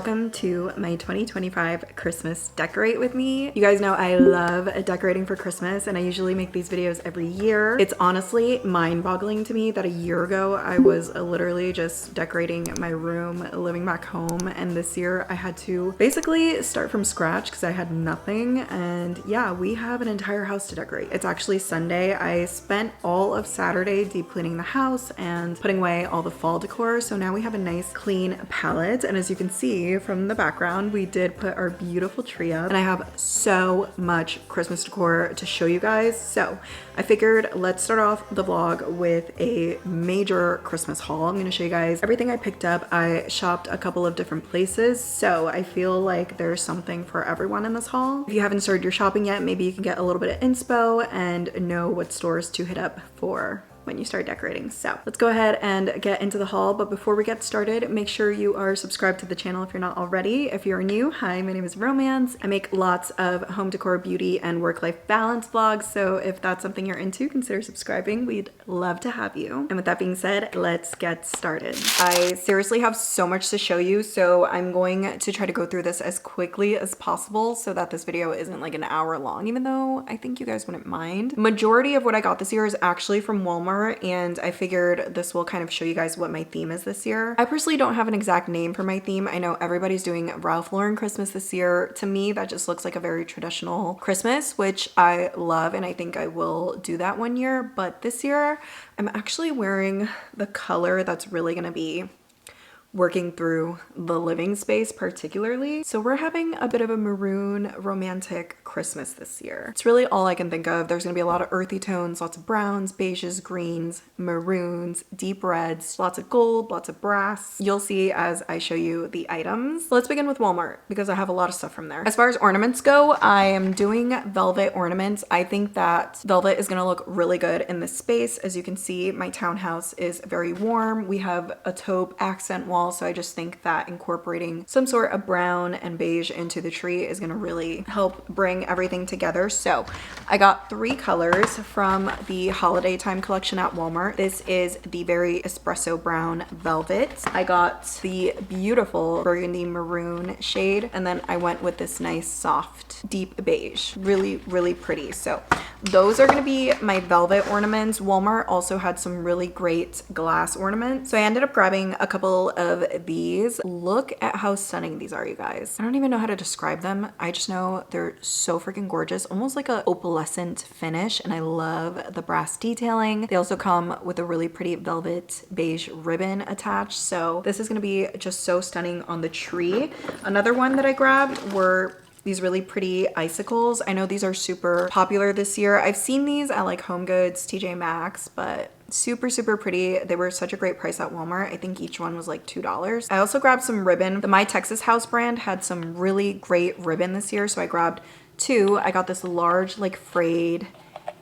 welcome to my 2025 Christmas decorate with me. You guys know I love decorating for Christmas and I usually make these videos every year. It's honestly mind-boggling to me that a year ago I was literally just decorating my room living back home, and this year I had to basically start from scratch because I had nothing. And yeah, we have an entire house to decorate. It's actually Sunday. I spent all of Saturday deep cleaning the house and putting away all the fall decor, so now we have a nice clean palette. And as you can see from the background, we did put our beautiful tree up and I have so much Christmas decor to show you guys. So I figured let's start off the vlog with a major Christmas haul. I'm going to show you guys everything I picked up. I shopped a couple of different places, so I feel like there's something for everyone in this haul. If you haven't started your shopping yet, maybe you can get a little bit of inspo and know what stores to hit up for when you start decorating. So let's go ahead and get into the haul. But before we get started, make sure you are subscribed to the channel if you're not already. If you're new, hi, my name is Romance. I make lots of home decor, beauty, and work-life balance vlogs. So if that's something you're into, consider subscribing. We'd love to have you. And with that being said, let's get started. I seriously have so much to show you, so I'm going to try to go through this as quickly as possible so that this video isn't like an hour long, even though I think you guys wouldn't mind. Majority of what I got this year is actually from Walmart, and I figured this will kind of show you guys what my theme is this year. I personally don't have an exact name for my theme. I know everybody's doing Ralph Lauren Christmas this year. To me, that just looks like a very traditional Christmas, which I love, and I think I will do that one year. But this year, I'm actually wearing the color that's really gonna be working through the living space particularly. So we're having a bit of a maroon romantic Christmas this year. It's really all I can think of. There's gonna be a lot of earthy tones, lots of browns, beiges, greens, maroons, deep reds, lots of gold, lots of brass. You'll see as I show you the items. Let's begin with Walmart because I have a lot of stuff from there. As far as ornaments go, I am doing velvet ornaments. I think that velvet is gonna look really good in this space. As you can see, my townhouse is very warm. We have a taupe accent wall, so I just think that incorporating some sort of brown and beige into the tree is gonna really help bring everything together. So I got 3 colors from the holiday time collection at Walmart. This is the very espresso brown velvet. I got the beautiful burgundy maroon shade, and then I went with this nice soft deep beige. Really pretty. So those are gonna be my velvet ornaments. Walmart also had some really great glass ornaments, so I ended up grabbing a couple of these. Look at how stunning these are, you guys. I don't even know how to describe them. I just know they're so freaking gorgeous, almost like a opalescent finish, and I love the brass detailing. They also come with a really pretty velvet beige ribbon attached, so this is gonna be just so stunning on the tree. Another one that I grabbed were these really pretty icicles. I know these are super popular this year. I've seen these at like Home Goods, TJ Maxx, but super pretty. They were such a great price at Walmart. I think each one was like $2. I also grabbed some ribbon. The My Texas House brand had some really great ribbon this year, so I grabbed 2. I got this large like frayed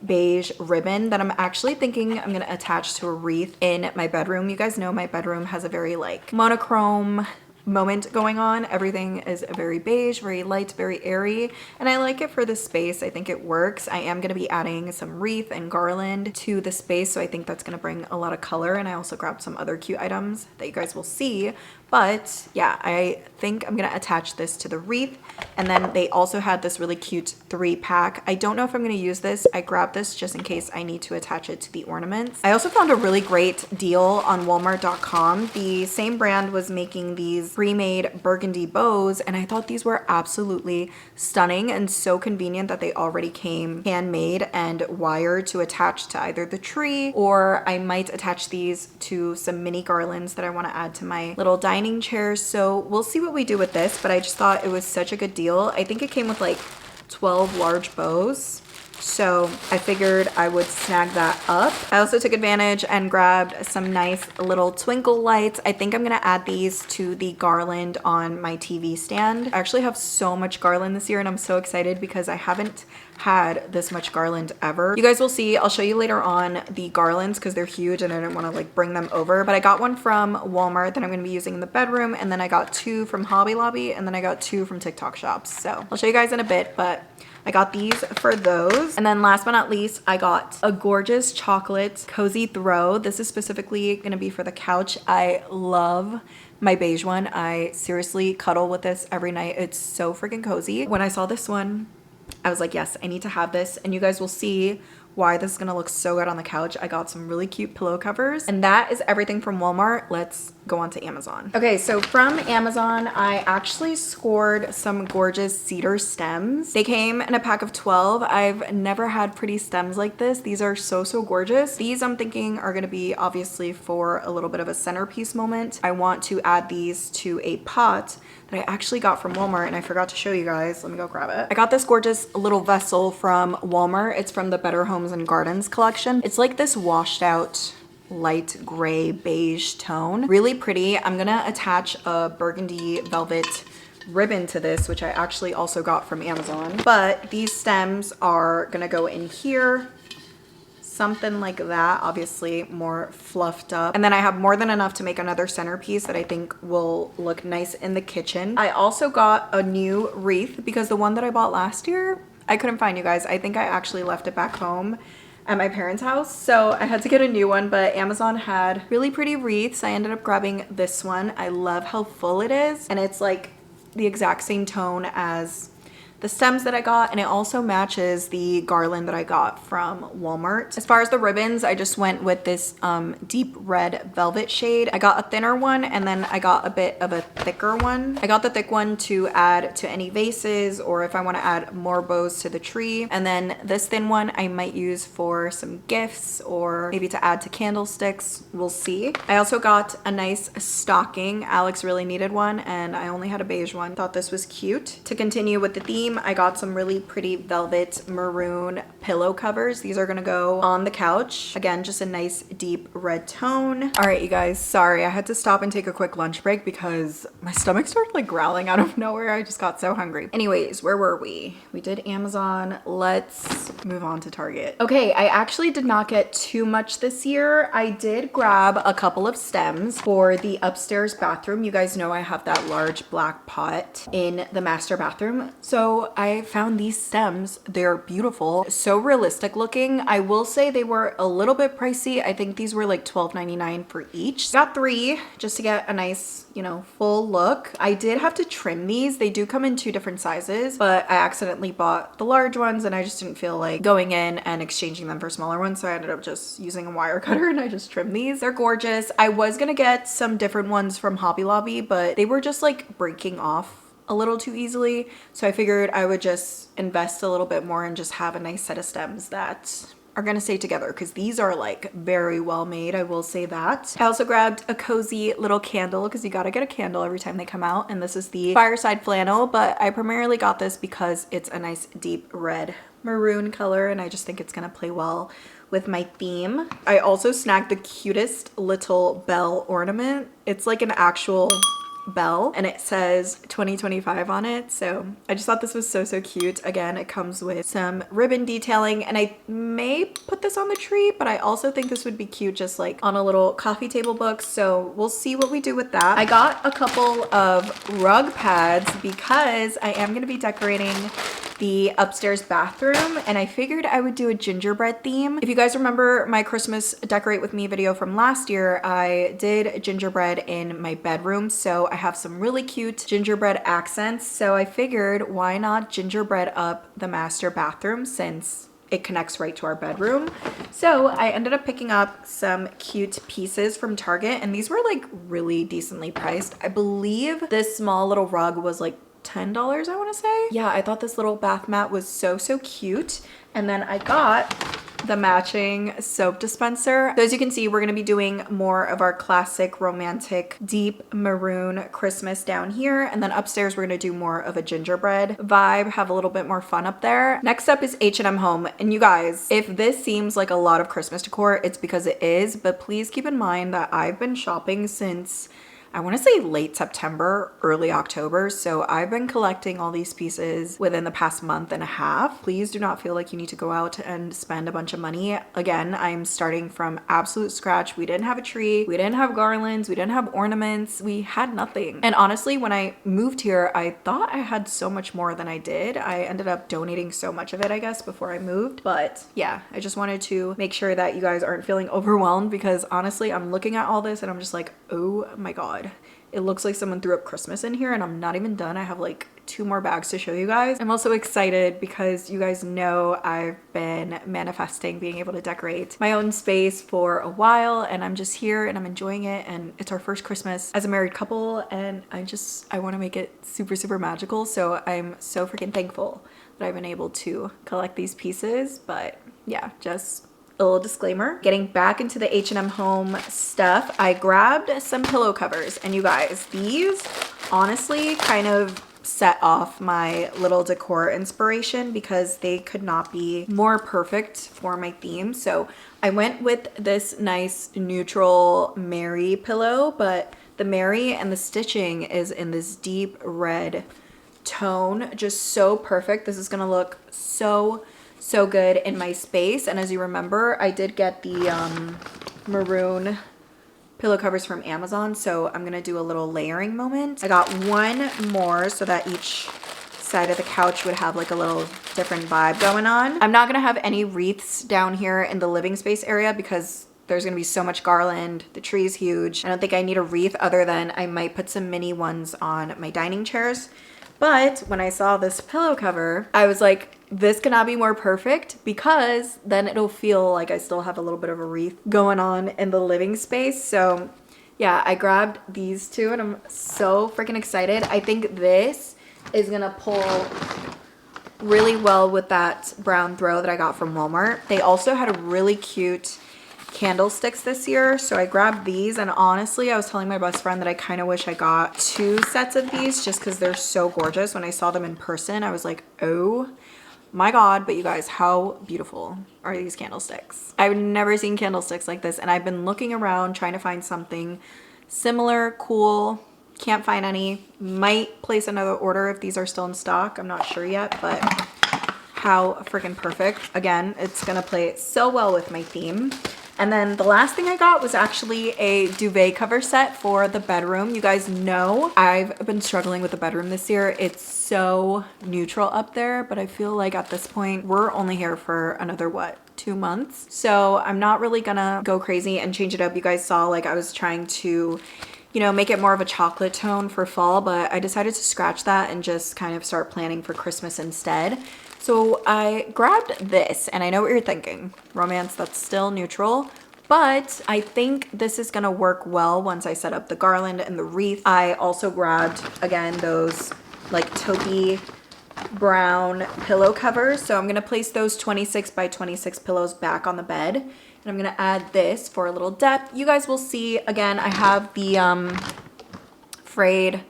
beige ribbon that I'm actually thinking I'm gonna attach to a wreath in my bedroom. You guys know my bedroom has a very like monochrome moment going on. Everything is very beige, very light, very airy, and I like it for this space. I think it works. I am going to be adding some wreath and garland to the space, so I think that's going to bring a lot of color. And I also grabbed some other cute items that you guys will see. But yeah, I think I'm gonna attach this to the wreath. And then they also had this really cute 3-pack. I don't know if I'm gonna use this. I grabbed this just in case I need to attach it to the ornaments. I also found a really great deal on Walmart.com. The same brand was making these pre-made burgundy bows, and I thought these were absolutely stunning and so convenient that they already came handmade and wired to attach to either the tree, or I might attach these to some mini garlands that I want to add to my little dining chairs. So we'll see what we do with this, but I just thought it was such a good deal. I think it came with like 12 large bows, so I figured I would snag that up. I also took advantage and grabbed some nice little twinkle lights. I think I'm gonna add these to the garland on my TV stand. I actually have so much garland this year, and I'm so excited because I haven't had this much garland ever. You guys will see, I'll show you later on the garlands because they're huge and I didn't want to like bring them over, but I got one from Walmart that I'm going to be using in the bedroom, and then I got 2 from Hobby Lobby, and then I got 2 from TikTok shops. So I'll show you guys in a bit, but I got these for those. those. And then last but not least, I got a gorgeous chocolate cozy throw. This is specifically gonna be for the couch. I love my beige one. I seriously cuddle with this every night. It's so freaking cozy. When I saw this one, I was like, yes, I need to have this. And you guys will see why this is gonna look so good on the couch. I got some really cute pillow covers, and that is everything from Walmart. Let's go on to Amazon. Okay, so from Amazon, I actually scored some gorgeous cedar stems. They came in a pack of 12. I've never had pretty stems like this. These are so gorgeous. These I'm thinking are gonna be obviously for a little bit of a centerpiece moment. I want to add these to a pot that I actually got from Walmart, and I forgot to show you guys. Let me go grab it. I got this gorgeous little vessel from Walmart. It's from the Better Homes and Gardens collection. It's like this washed out light gray beige tone. Really pretty. I'm gonna attach a burgundy velvet ribbon to this, which I actually also got from Amazon. But these stems are gonna go in here. Something like that, obviously more fluffed up. And then I have more than enough to make another centerpiece that I think will look nice in the kitchen. I also got a new wreath because the one that I bought last year, I couldn't find, you guys. I think I actually left it back home at my parents' house, so I had to get a new one, but Amazon had really pretty wreaths. I ended up grabbing this one. I love how full it is, and it's like the exact same tone as the stems that I got, and it also matches the garland that I got from Walmart. As far as the ribbons, I just went with this deep red velvet shade. I got a thinner one, and then I got a bit of a thicker one. I got the thick one to add to any vases, or if I want to add more bows to the tree. And then this thin one I might use for some gifts, or maybe to add to candlesticks. We'll see. I also got a nice stocking. Alex really needed one, and I only had a beige one. Thought this was cute. To continue with the theme, I got some really pretty velvet maroon pillow covers. These are gonna go on the couch. Again, just a nice deep red tone. All right, you guys, sorry, I had to stop and take a quick lunch break because my stomach started like growling out of nowhere. I just got so hungry. Anyways, where were we? We did Amazon. Let's move on to Target. Okay, I actually did not get too much this year. I did grab a couple of stems for the upstairs bathroom. You guys know I have that large black pot in the master bathroom. So I found these stems. They're beautiful, so realistic looking. I will say they were a little bit pricey. I think these were like $12.99 for each. Got 3 just to get a nice, you know, full look. I did have to trim these. They do come in 2 different sizes, but I accidentally bought the large ones and I just didn't feel like going in and exchanging them for smaller ones, so I ended up just using a wire cutter and I just trimmed these. They're gorgeous. I was gonna get some different ones from Hobby Lobby, but they were just like breaking off a little too easily, so I figured I would just invest a little bit more and just have a nice set of stems that are gonna stay together, because these are like very well made, I will say that. I also grabbed a cozy little candle, because you gotta get a candle every time they come out, and this is the Fireside Flannel, but I primarily got this because it's a nice deep red maroon color, and I just think it's gonna play well with my theme. I also snagged the cutest little bell ornament. It's like an actual bell, and it says 2025 on it, so I just thought this was so cute. Again, it comes with some ribbon detailing, and I may put this on the tree, but I also think this would be cute just like on a little coffee table book, so we'll see what we do with that. I got a couple of rug pads because I am going to be decorating the upstairs bathroom, and I figured I would do a gingerbread theme. If you guys remember my Christmas decorate with me video from last year, I did gingerbread in my bedroom, so I have some really cute gingerbread accents, so I figured why not gingerbread up the master bathroom since it connects right to our bedroom. So I ended up picking up some cute pieces from Target, and these were like really decently priced. I believe this small little rug was like $10, I want to say. Yeah, I thought this little bath mat was so cute. And then I got the matching soap dispenser. So as you can see, we're going to be doing more of our classic romantic deep maroon Christmas down here, and then upstairs we're going to do more of a gingerbread vibe, have a little bit more fun up there. Next up is H&M Home, and you guys, if this seems like a lot of Christmas decor, it's because it is, but please keep in mind that I've been shopping since I want to say late September, early October. So I've been collecting all these pieces within the past month and a half. Please do not feel like you need to go out and spend a bunch of money. Again, I'm starting from absolute scratch. We didn't have a tree. We didn't have garlands. We didn't have ornaments. We had nothing. And honestly, when I moved here, I thought I had so much more than I did. I ended up donating so much of it, I guess, before I moved. But yeah, I just wanted to make sure that you guys aren't feeling overwhelmed, because honestly, I'm looking at all this and I'm just like, oh my God. It looks like someone threw up Christmas in here, and I'm not even done. I have like 2 more bags to show you guys. I'm also excited because you guys know I've been manifesting being able to decorate my own space for a while, and I'm just here and I'm enjoying it, and it's our first Christmas as a married couple, and I want to make it super, super magical. So I'm so freaking thankful that I've been able to collect these pieces. But yeah, just a little disclaimer. Getting back into the H&M Home stuff, I grabbed some pillow covers, and you guys, these honestly kind of set off my little decor inspiration because they could not be more perfect for my theme. So I went with this nice neutral Mary pillow, but the Mary and the stitching is in this deep red tone, just so perfect. This is gonna look so good in my space. And as you remember, I did get the maroon pillow covers from Amazon, so I'm gonna do a little layering moment. I got one more so that each side of the couch would have like a little different vibe going on. I'm not gonna have any wreaths down here in the living space area because there's gonna be so much garland. The tree is huge. I don't think I need a wreath, other than I might put some mini ones on my dining chairs. But when I saw this pillow cover, I was like, this cannot be more perfect, because then it'll feel like I still have a little bit of a wreath going on in the living space. So yeah, I grabbed these two and I'm so freaking excited. I think this is gonna pull really well with that brown throw that I got from Walmart. They also had a really cute candlesticks this year, so I grabbed these, and honestly I was telling my best friend that I kind of wish I got 2 sets of these just because they're so gorgeous. When I saw them in person, I was like, oh my God. But you guys, how beautiful are these candlesticks? I've never seen candlesticks like this, and I've been looking around trying to find something similar, cool. Can't find any. Might place another order if these are still in stock. I'm not sure yet, but how freaking perfect. Again, it's gonna play so well with my theme. And then the last thing I got was actually a duvet cover set for the bedroom. You guys know I've been struggling with the bedroom this year. It's so neutral up there, but I feel like at this point, we're only here for another, what, 2 months? So I'm not really gonna go crazy and change it up. You guys saw like I was trying to, you know, make it more of a chocolate tone for fall, but I decided to scratch that and just kind of start planning for Christmas instead. So I grabbed this, and I know what you're thinking, romance, that's still neutral, but I think this is gonna work well once I set up the garland and the wreath. I also grabbed, again, those like taupey brown pillow covers. So I'm gonna place those 26 by 26 pillows back on the bed, and I'm gonna add this for a little depth. You guys will see, again, I have the frayed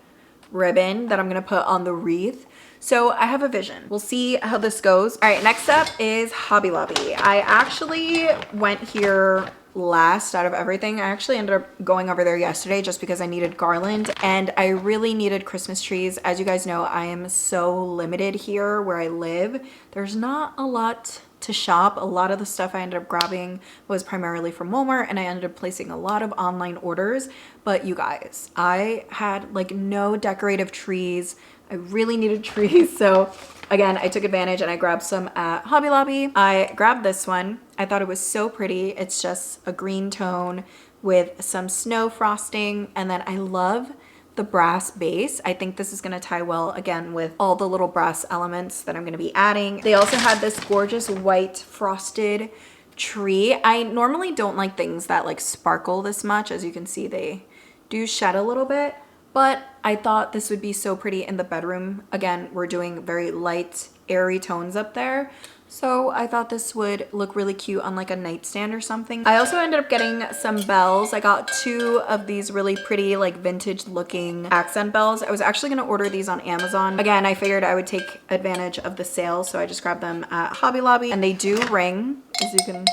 ribbon that I'm gonna put on the wreath. So I have a vision. We'll see how this goes. All right, next up is Hobby Lobby. I actually went here last out of everything. I actually ended up going over there yesterday just because I needed garland, and I really needed Christmas trees. As you guys know, I am so limited here where I live. There's not a lot to shop. A lot of the stuff I ended up grabbing was primarily from Walmart, and I ended up placing a lot of online orders. But you guys, I had like no decorative trees. I really needed trees. So again, I took advantage and I grabbed some at Hobby Lobby. I grabbed this one. I thought it was so pretty. It's just a green tone with some snow frosting. And then I love the brass base. I think this is gonna tie well again with all the little brass elements that I'm gonna be adding. They also had this gorgeous white frosted tree. I normally don't like things that like sparkle this much. As you can see, they do shed a little bit. But I thought this would be so pretty in the bedroom. Again, we're doing very light, airy tones up there. So I thought this would look really cute on like a nightstand or something. I also ended up getting some bells. I got 2 of these really pretty like vintage looking accent bells. I was actually gonna order these on Amazon. Again, I figured I would take advantage of the sale, so I just grabbed them at Hobby Lobby. And they do ring, as you can,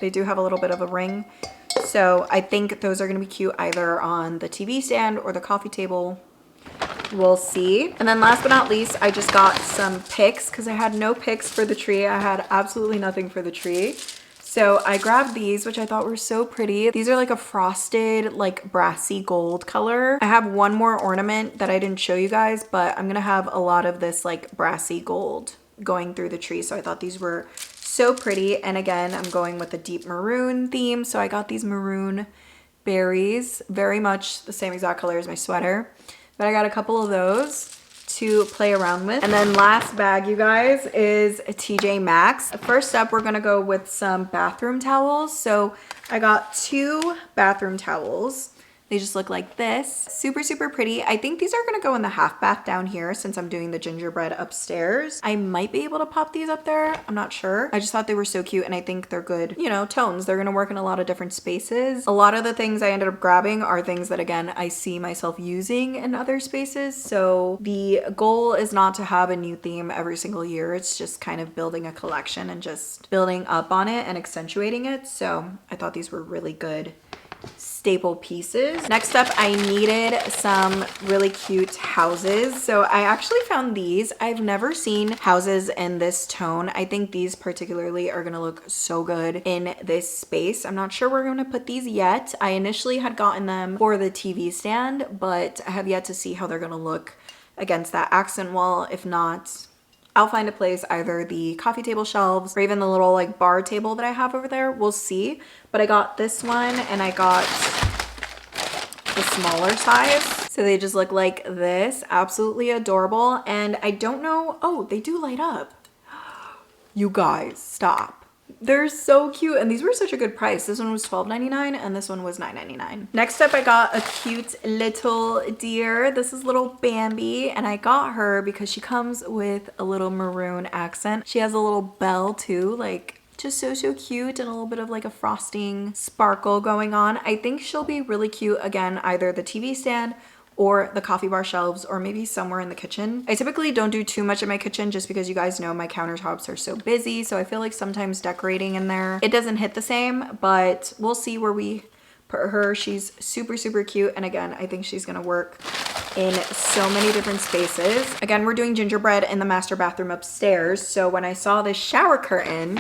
they do have a little bit of a ring. So I think those are gonna be cute either on the TV stand or the coffee table. We'll see. And then last but not least, I just got some picks because I had no picks for the tree. I had absolutely nothing for the tree. So I grabbed these, which I thought were so pretty. These are like a frosted, like brassy gold color. I have one more ornament that I didn't show you guys, but I'm gonna have a lot of this like brassy gold going through the tree. So I thought these were so pretty. And again, I'm going with a deep maroon theme. So I got these maroon berries, very much the same exact color as my sweater. But I got a couple of those to play around with. And then last bag, you guys, is a TJ Maxx. First up, we're gonna go with some bathroom towels. So I got 2 bathroom towels. They just look like this. Super, super pretty. I think these are gonna go in the half bath down here since I'm doing the gingerbread upstairs. I might be able to pop these up there. I'm not sure. I just thought they were so cute and I think they're good, you know, tones. They're gonna work in a lot of different spaces. A lot of the things I ended up grabbing are things that, again, I see myself using in other spaces. So the goal is not to have a new theme every single year. It's just kind of building a collection and just building up on it and accentuating it. So I thought these were really good staple pieces. Next up, I needed some really cute houses. So I actually found these. I've never seen houses in this tone. I think these particularly are gonna look so good in this space. I'm not sure we're gonna put these yet. I initially had gotten them for the TV stand, but I have yet to see how they're gonna look against that accent wall. If not, I'll find a place, either the coffee table shelves or even the little like bar table that I have over there. We'll see. But I got this one and I got the smaller size. So they just look like this. Absolutely adorable. And I don't know. Oh, they do light up. You guys, stop. They're so cute, and these were such a good price. This one was $12.99 and this one was $9.99. Next up, I got a cute little deer. This is little Bambi, and I got her because she comes with a little maroon accent. She has a little bell too, like just so cute, and a little bit of like a frosting sparkle going on. I think she'll be really cute, again, either the TV stand or the coffee bar shelves, or maybe somewhere in the kitchen. I typically don't do too much in my kitchen just because you guys know my countertops are so busy. So I feel like sometimes decorating in there, it doesn't hit the same, but we'll see where we put her. She's super, super cute. And again, I think she's gonna work in so many different spaces. Again, we're doing gingerbread in the master bathroom upstairs. So when I saw this shower curtain,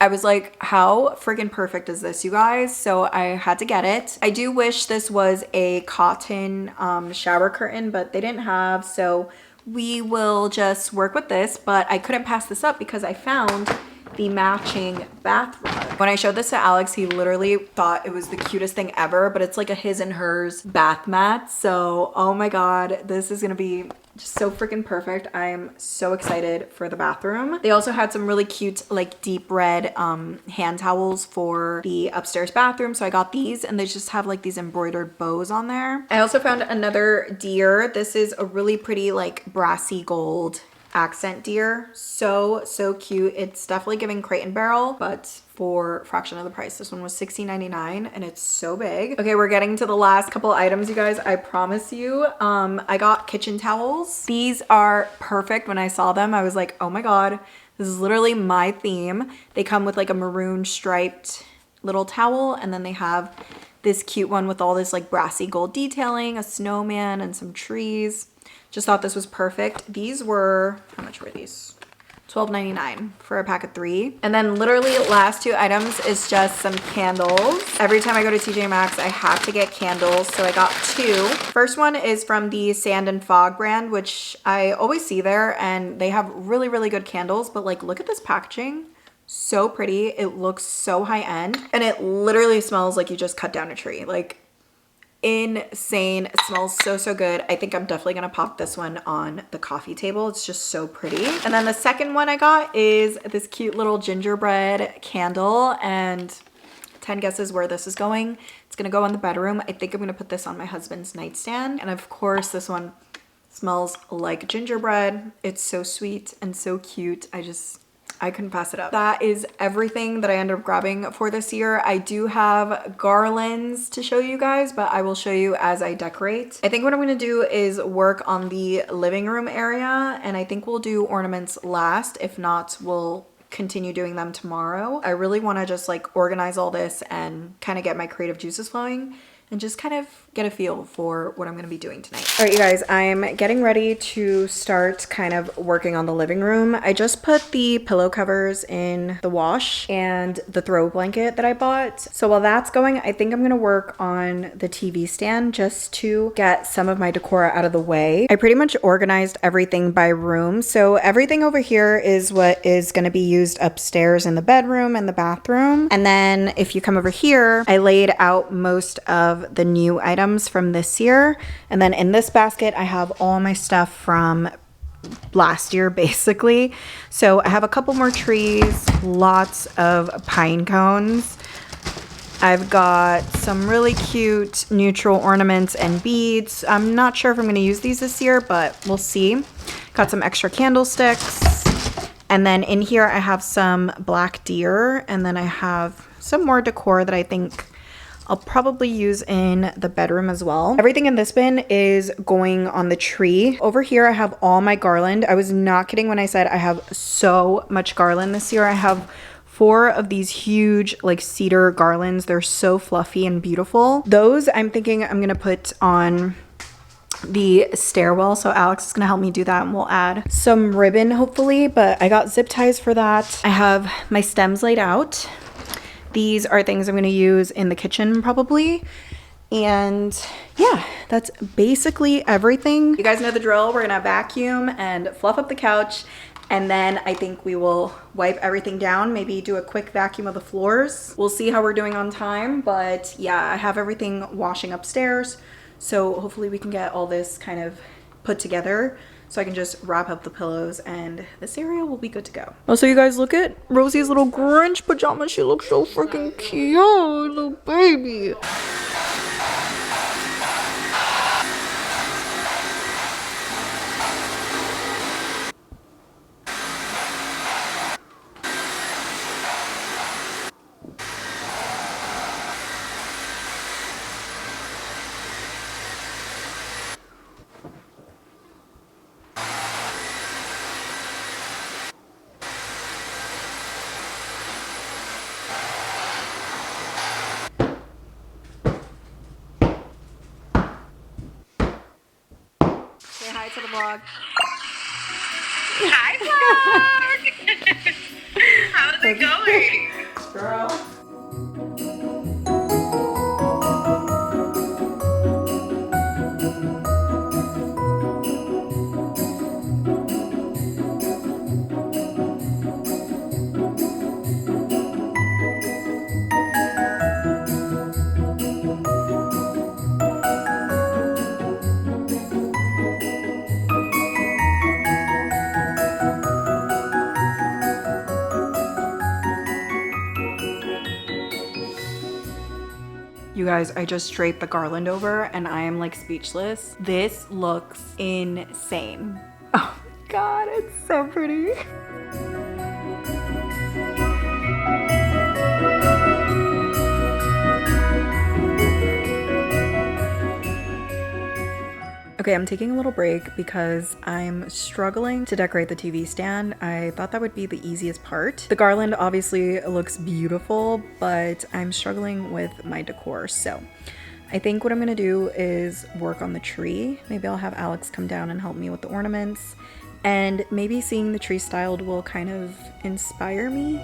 I was like, how freaking perfect is this, you guys? So I had to get it. I do wish this was a cotton shower curtain, but they didn't have, so we will just work with this. But I couldn't pass this up because I found the matching bath rug. When I showed this to Alex, he literally thought it was the cutest thing ever, but it's like a his and hers bath mat. So, oh my God, this is gonna be just so freaking perfect. I am so excited for the bathroom. They also had some really cute like deep red hand towels for the upstairs bathroom. So I got these, and they just have like these embroidered bows on there. I also found another deer. This is a really pretty like brassy gold accent deer. So cute. It's definitely giving Crate and Barrel, but for a fraction of the price. This one was $16.99 and it's so big. Okay, we're getting to the last couple items, you guys. I promise you. I got kitchen towels. These are perfect. When I saw them, I was like, oh my God, this is literally my theme. They come with like a maroon striped little towel, and then they have this cute one with all this like brassy gold detailing, a snowman and some trees. Just thought this was perfect. These were, how much were these? $12.99 for a pack of 3. And then literally last 2 items is just some candles. Every time I go to TJ Maxx, I have to get candles. So I got 2. First one is from the Sand and Fog brand, which I always see there, and they have really, really good candles. But like, look at this packaging. So pretty. It looks so high end, and it literally smells like you just cut down a tree. Like, insane. It smells so good. I think I'm definitely gonna pop this one on the coffee table. It's just so pretty. And then the second one I got is this cute little gingerbread candle, and 10 guesses where this is going. It's gonna go in the bedroom. I think I'm gonna put this on my husband's nightstand. And of course, this one smells like gingerbread. It's so sweet and so cute. I couldn't pass it up. That is everything that I ended up grabbing for this year. I do have garlands to show you guys, but I will show you as I decorate. I think what I'm gonna do is work on the living room area, and I think we'll do ornaments last. If not, we'll continue doing them tomorrow. I really want to just like organize all this and kind of get my creative juices flowing and just kind of get a feel for what I'm going to be doing tonight. All right, you guys, I'm getting ready to start kind of working on the living room. I just put the pillow covers in the wash and the throw blanket that I bought. So while that's going, I think I'm going to work on the TV stand just to get some of my decor out of the way. I pretty much organized everything by room. So everything over here is what is going to be used upstairs in the bedroom and the bathroom. And then if you come over here, I laid out most of the new items from this year. And then in this basket, I have all my stuff from last year, basically. So I have a couple more trees, lots of pine cones. I've got some really cute neutral ornaments and beads. I'm not sure if I'm going to use these this year, but we'll see. Got some extra candlesticks. And then in here, I have some black deer. And then I have some more decor that I think I'll probably use in the bedroom as well. Everything in this bin is going on the tree. Over here, I have all my garland. I was not kidding when I said I have so much garland this year. I have 4 of these huge like cedar garlands. They're so fluffy and beautiful. Those I'm thinking I'm gonna put on the stairwell. So Alex is gonna help me do that and we'll add some ribbon hopefully, but I got zip ties for that. I have my stems laid out. These are things I'm going to use in the kitchen probably. And yeah, that's basically everything. You guys know the drill. We're going to vacuum and fluff up the couch. And then I think we will wipe everything down, maybe do a quick vacuum of the floors. We'll see how we're doing on time. But yeah, I have everything washing upstairs. So hopefully we can get all this kind of put together. So I can just wrap up the pillows and this area will be good to go. Also, you guys look at Rosie's little Grinch pajamas. She looks so freaking cute, little baby. Say hi to the vlog. Hi, vlog! How's it going? Girl. You guys, I just draped the garland over and I am like speechless. This looks insane. Oh my God, it's so pretty. Okay, I'm taking a little break because I'm struggling to decorate the TV stand. I thought that would be the easiest part. The garland obviously looks beautiful, but I'm struggling with my decor. So I think what I'm gonna do is work on the tree. Maybe I'll have Alex come down and help me with the ornaments. And maybe seeing the tree styled will kind of inspire me.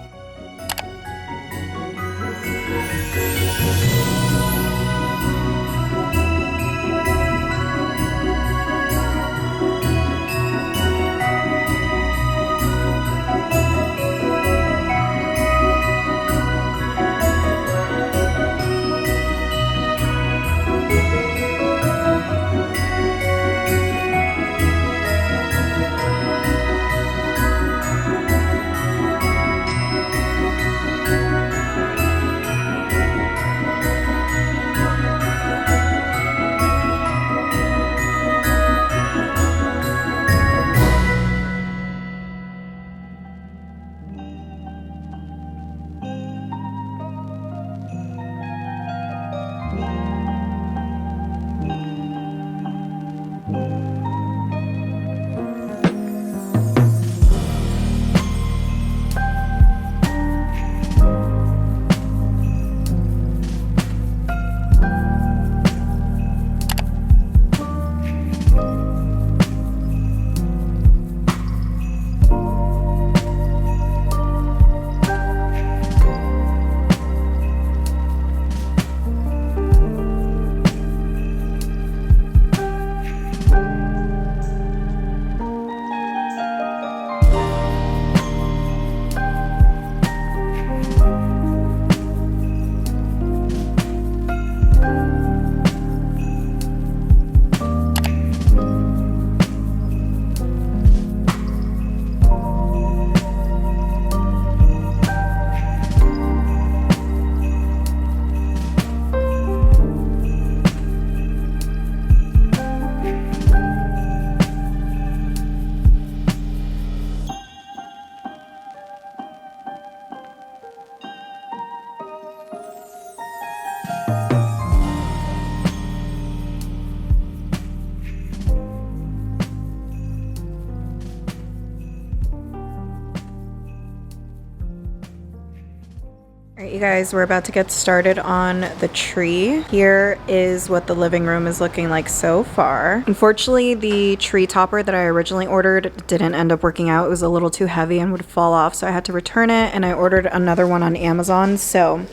Alright, you guys, we're about to get started on the tree. Here is what the living room is looking like so far. Unfortunately, the tree topper that I originally ordered didn't end up working out. It was a little too heavy and would fall off, so I had to return it, and I ordered another one on Amazon. So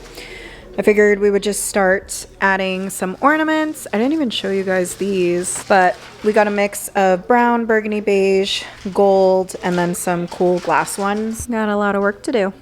I figured we would just start adding some ornaments. I didn't even show you guys these, but we got a mix of brown, burgundy, beige, gold, and then some cool glass ones. Got a lot of work to do.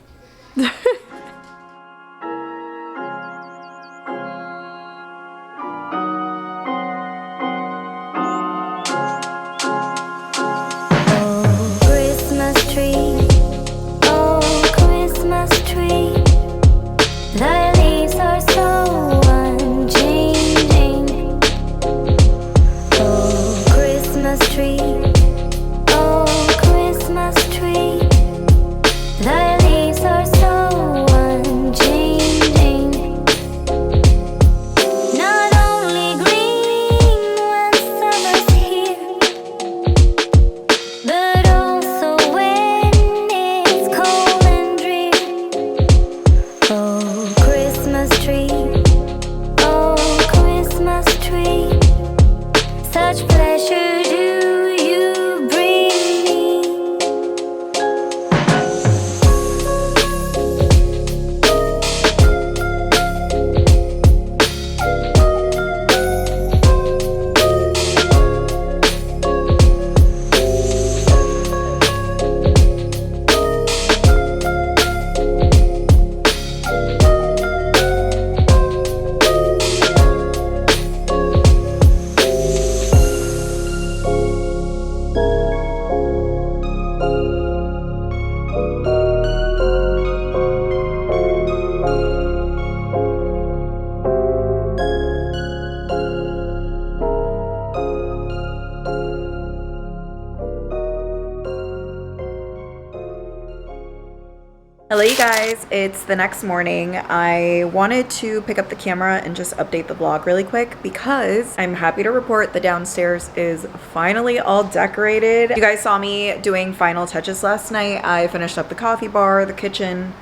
Hello you guys, it's the next morning. I wanted to pick up the camera and just update the vlog really quick because I'm happy to report the downstairs is finally all decorated. You guys saw me doing final touches last night. I finished up the coffee bar, the kitchen,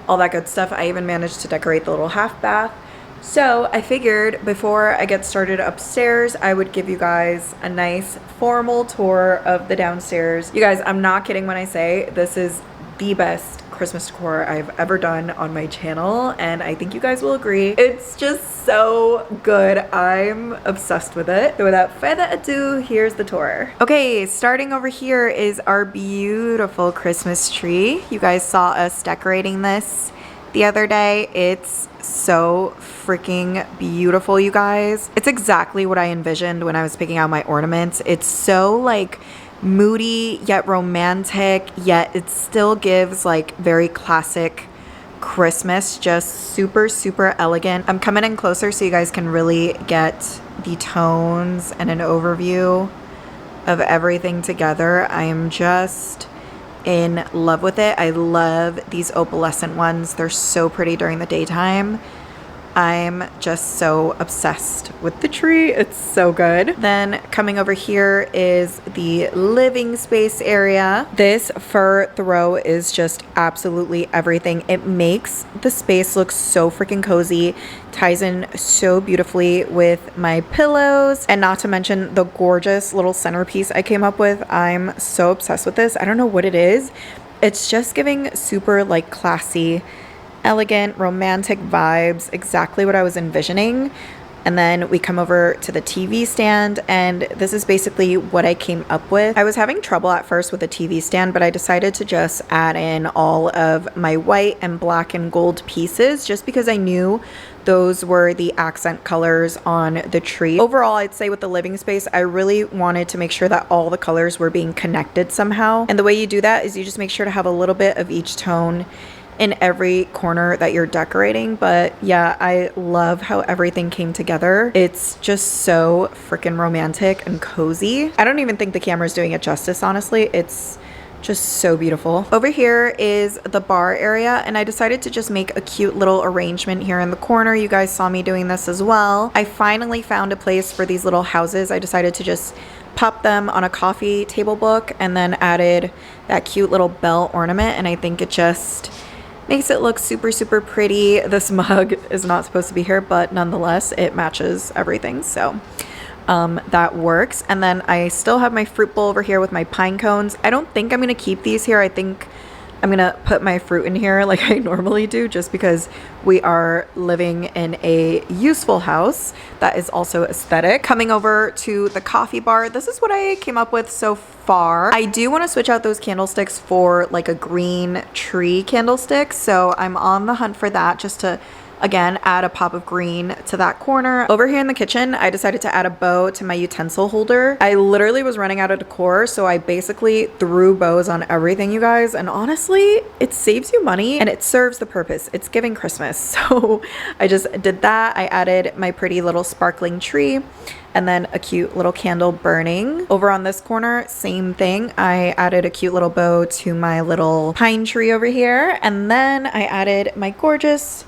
all that good stuff. I even managed to decorate the little half bath. So I figured before I get started upstairs, I would give you guys a nice formal tour of the downstairs. You guys, I'm not kidding when I say this is the best Christmas decor I've ever done on my channel, and I think you guys will agree. It's just so good. I'm obsessed with it. So without further ado, here's the tour. Okay, starting over here is our beautiful Christmas tree. You guys saw us decorating this the other day. It's so freaking beautiful, you guys. It's exactly what I envisioned when I was picking out my ornaments. It's so like moody yet romantic, yet it still gives like very classic Christmas, just super elegant. I'm coming in closer so you guys can really get the tones and an overview of everything together. I am just in love with it. I love these opalescent ones. They're so pretty during the daytime. I'm just so obsessed with the tree. It's so good. Then coming over here is the living space area. This fur throw is just absolutely everything. It makes the space look so freaking cozy, ties in so beautifully with my pillows, and not to mention the gorgeous little centerpiece I came up with. I'm so obsessed with this. I don't know what it is. It's just giving super like classy, elegant, romantic vibes, exactly what I was envisioning. And then we come over to the TV stand, and this is basically what I came up with. I was having trouble at first with the TV stand, but I decided to just add in all of my white and black and gold pieces just because I knew those were the accent colors on the tree. Overall, I'd say with the living space, I really wanted to make sure that all the colors were being connected somehow. And the way you do that is you just make sure to have a little bit of each tone in every corner that you're decorating. But yeah, I love how everything came together. It's just so freaking romantic and cozy. I don't even think the camera's doing it justice, honestly. It's just so beautiful. Over here is the bar area, and I decided to just make a cute little arrangement here in the corner. You guys saw me doing this as well. I finally found a place for these little houses. I decided to just pop them on a coffee table book and then added that cute little bell ornament, and I think it just Makes it look super, super pretty. This mug is not supposed to be here, but nonetheless, it matches everything. So that works. And then I still have my fruit bowl over here with my pine cones. I don't think I'm going to keep these here. I think I'm going to put my fruit in here like I normally do, just because we are living in a useful house that is also aesthetic. Coming over to the coffee bar, this is what I came up with so far. I do want to switch out those candlesticks for like a green tree candlestick. So I'm on the hunt for that, just to again add a pop of green to that corner. Over here in the kitchen, I decided to add a bow to my utensil holder. I literally was running out of decor, so I basically threw bows on everything, you guys, and honestly it saves you money and it serves the purpose. It's giving Christmas. So I just did that. I added my pretty little sparkling tree and then a cute little candle burning. Over on this corner, same thing. I added a cute little bow to my little pine tree over here, and then I added my gorgeous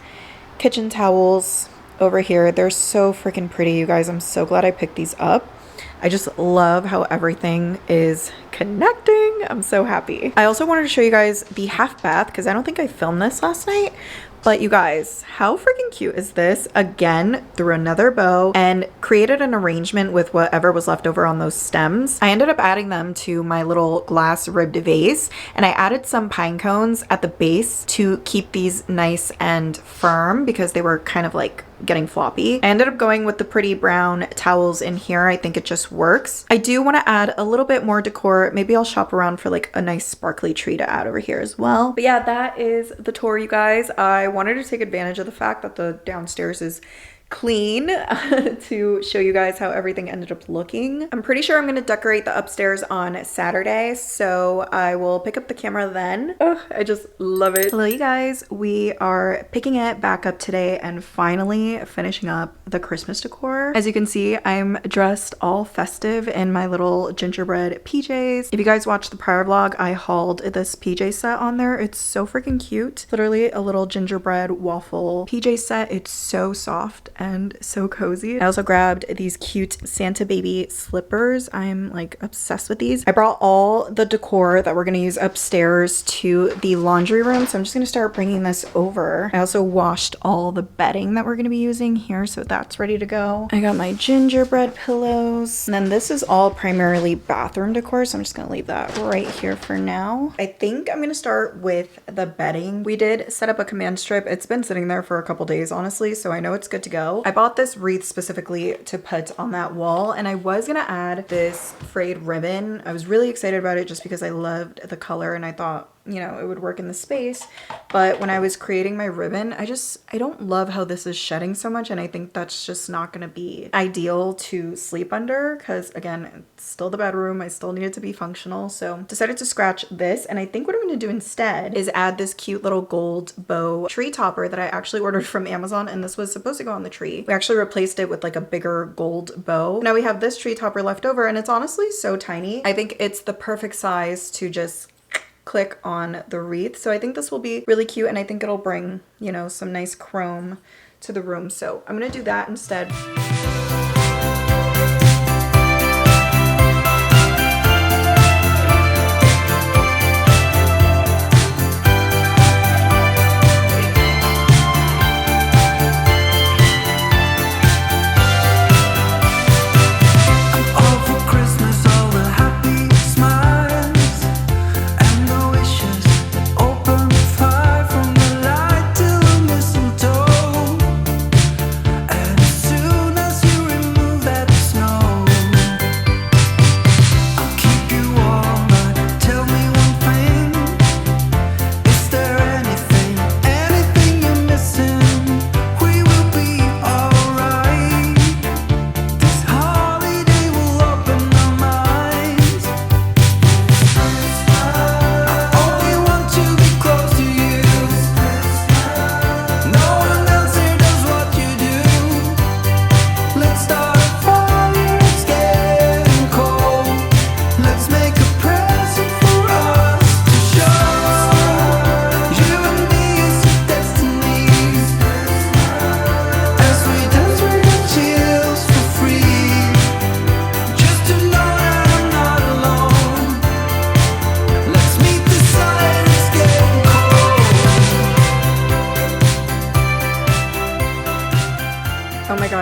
kitchen towels over here. They're so freaking pretty, you guys. I'm so glad I picked these up. I just love how everything is connecting. I'm so happy. I also wanted to show you guys the half bath because I don't think I filmed this last night. But you guys, how freaking cute is this? Again, threw another bow and created an arrangement with whatever was left over on those stems. I ended up adding them to my little glass ribbed vase, and I added some pine cones at the base to keep these nice and firm because they were kind of like getting floppy. I ended up going with the pretty brown towels in here. I think it just works. I do want to add a little bit more decor. Maybe I'll shop around for like a nice sparkly tree to add over here as well. But yeah, that is the tour, you guys. I wanted to take advantage of the fact that the downstairs is clean to show you guys how everything ended up looking. I'm pretty sure I'm going to decorate the upstairs on Saturday, so I will pick up the camera then. Oh, I just love it. Hello, you guys. We are picking it back up today and finally finishing up the Christmas decor. As you can see, I'm dressed all festive in my little gingerbread PJs. If you guys watched the prior vlog, I hauled this PJ set on there. It's so freaking cute. Literally a little gingerbread waffle PJ set. It's so soft and so cozy. I also grabbed these cute Santa baby slippers. I'm like obsessed with these. I brought all the decor that we're gonna use upstairs to the laundry room, so I'm just gonna start bringing this over. I also washed all the bedding that we're gonna be using here, so that's ready to go. I got my gingerbread pillows, and then this is all primarily bathroom decor, so I'm just gonna leave that right here for now. I think I'm gonna start with the bedding. We did set up a command strip. It's been sitting there for a couple days, honestly, so I know it's good to go. I bought this wreath specifically to put on that wall, and I was gonna add this frayed ribbon. I was really excited about it just because I loved the color and I thought, you know, it would work in the space. But when I was creating my ribbon, I don't love how this is shedding so much, and I think that's just not gonna be ideal to sleep under because, again, it's still the bedroom. I still need it to be functional, so decided to scratch this. And I think what I'm gonna do instead is add this cute little gold bow tree topper that I actually ordered from Amazon, and this was supposed to go on the tree. We actually replaced it with like a bigger gold bow. Now we have this tree topper left over, and it's honestly so tiny. I think it's the perfect size to just click on the wreath. So I think this will be really cute, and I think it'll bring, you know, some nice chrome to the room. So I'm gonna do that instead. Soon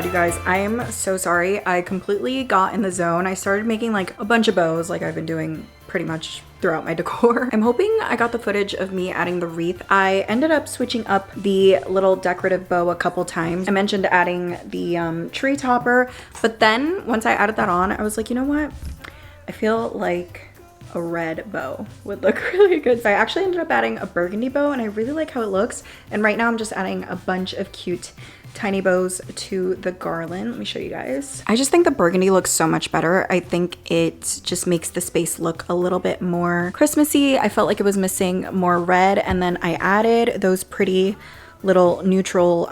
you guys, I am so sorry. I completely got in the zone. I started making like a bunch of bows like I've been doing pretty much throughout my decor. I'm hoping I got the footage of me adding the wreath. I ended up switching up the little decorative bow a couple times. I mentioned adding the tree topper, but then once I added that on, I was like, you know what? I feel like a red bow would look really good. So I actually ended up adding a burgundy bow and I really like how it looks. And right now I'm just adding a bunch of cute tiny bows to the garland. Let me show you guys. I just think the burgundy looks so much better. I think it just makes the space look a little bit more Christmassy. I felt like it was missing more red, and then I added those pretty little neutral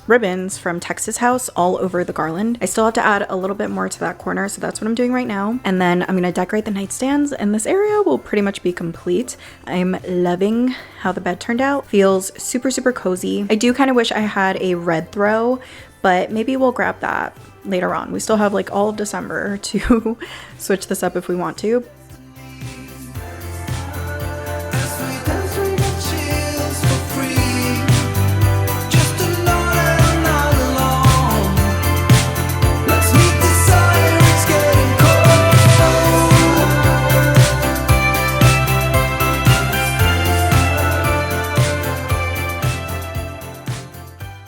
ribbons from Texas House all over the garland. I still have to add a little bit more to that corner, so that's what I'm doing right now. And then I'm gonna decorate the nightstands, and this area will pretty much be complete. I'm loving how the bed turned out. Feels super, super cozy. I do kind of wish I had a red throw, but maybe we'll grab that later on. We still have like all of December to switch this up if we want to.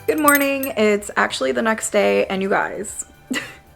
Good morning. It's actually the next day, and you guys,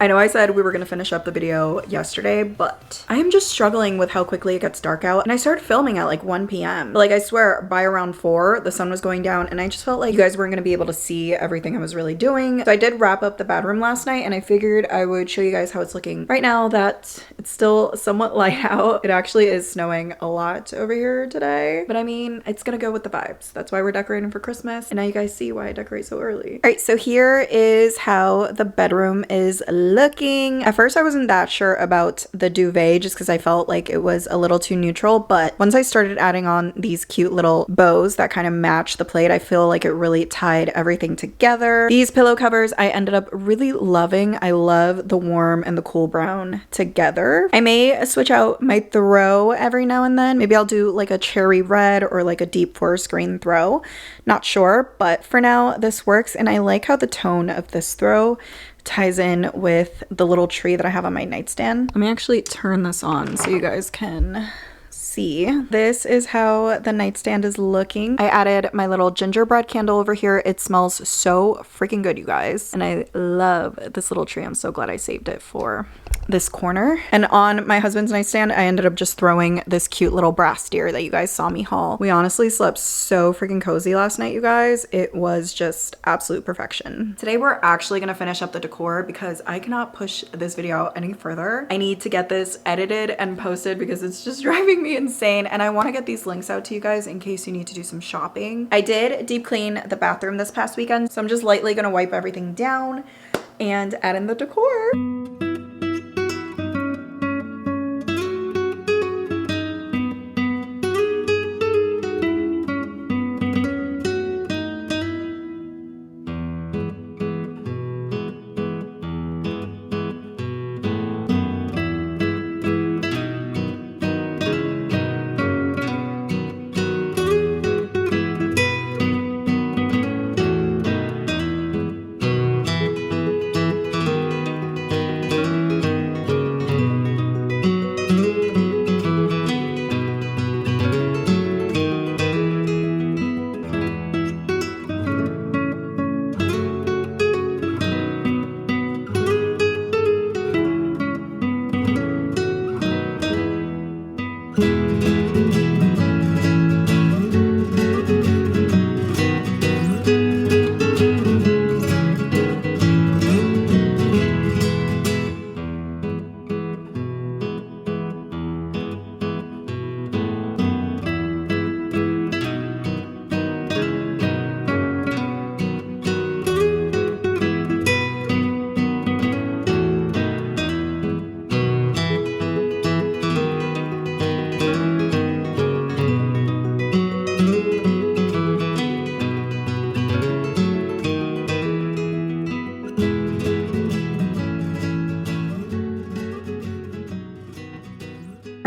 I know I said we were gonna finish up the video yesterday, but I am just struggling with how quickly it gets dark out. And I started filming at like 1 p.m. Like I swear by around 4, the sun was going down and I just felt like you guys weren't gonna be able to see everything I was really doing. So I did wrap up the bedroom last night and I figured I would show you guys how it's looking right now that it's still somewhat light out. It actually is snowing a lot over here today, but I mean, it's gonna go with the vibes. That's why we're decorating for Christmas. And now you guys see why I decorate so early. All right, so here is how the bedroom is looking. At first I wasn't that sure about the duvet just because I felt like it was a little too neutral, but once I started adding on these cute little bows that kind of match the plate, I feel like it really tied everything together. These pillow covers I ended up really loving. I love the warm and the cool brown together. I may switch out my throw every now and then. Maybe I'll do like a cherry red or like a deep forest green throw. Not sure, but for now this works, and I like how the tone of this throw ties in with the little tree that I have on my nightstand. Let me actually turn this on so you guys can see. This is how the nightstand is looking. I added my little gingerbread candle over here. It smells so freaking good, you guys. And I love this little tree. I'm so glad I saved it for this corner. And on my husband's nightstand, I ended up just throwing this cute little brass deer that you guys saw me haul. We honestly slept so freaking cozy last night, you guys. It was just absolute perfection. Today, we're actually gonna finish up the decor because I cannot push this video out any further. I need to get this edited and posted because it's just driving me insane, and I want to get these links out to you guys in case you need to do some shopping. I did deep clean the bathroom this past weekend, so I'm just lightly gonna wipe everything down and add in the decor.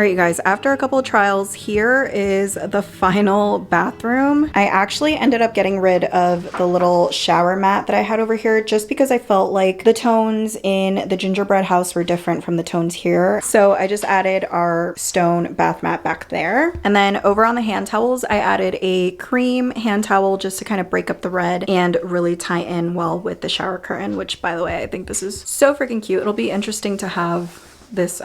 All right, you guys, after a couple of trials, here is the final bathroom. I actually ended up getting rid of the little shower mat that I had over here just because I felt like the tones in the gingerbread house were different from the tones here. So I just added our stone bath mat back there. And then over on the hand towels, I added a cream hand towel just to kind of break up the red and really tie in well with the shower curtain, which, by the way, I think this is so freaking cute. It'll be interesting to have this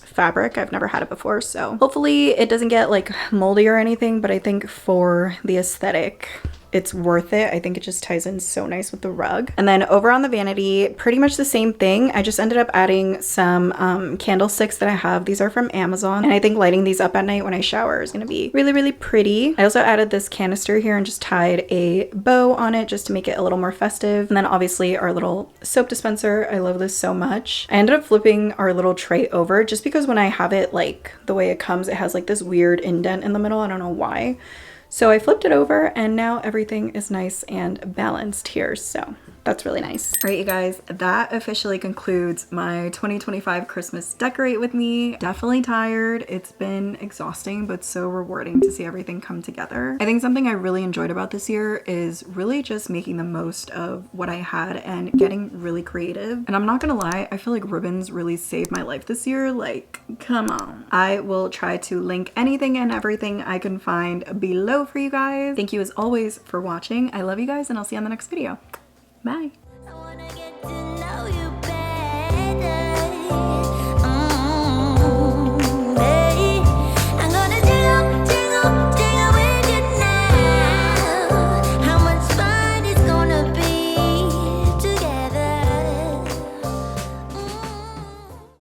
fabric. I've never had it before, so hopefully it doesn't get like moldy or anything, but I think for the aesthetic, it's worth it. I think it just ties in so nice with the rug. And then over on the vanity, pretty much the same thing. I just ended up adding some candlesticks that I have. These are from Amazon, and I think lighting these up at night when I shower is gonna be really, really pretty. I also added this canister here and just tied a bow on it just to make it a little more festive. And then obviously our little soap dispenser. I love this so much. I ended up flipping our little tray over just because when I have it like the way it comes, it has like this weird indent in the middle. I don't know why. So I flipped it over and now everything is nice and balanced here. So that's really nice. All right, you guys, that officially concludes my 2025 Christmas decorate with me. Definitely tired. It's been exhausting, but so rewarding to see everything come together. I think something I really enjoyed about this year is really just making the most of what I had and getting really creative. And I'm not gonna lie, I feel like ribbons really saved my life this year. Like, come on. I will try to link anything and everything I can find below for you guys. Thank you as always for watching. I love you guys and I'll see you on the next video. Bye.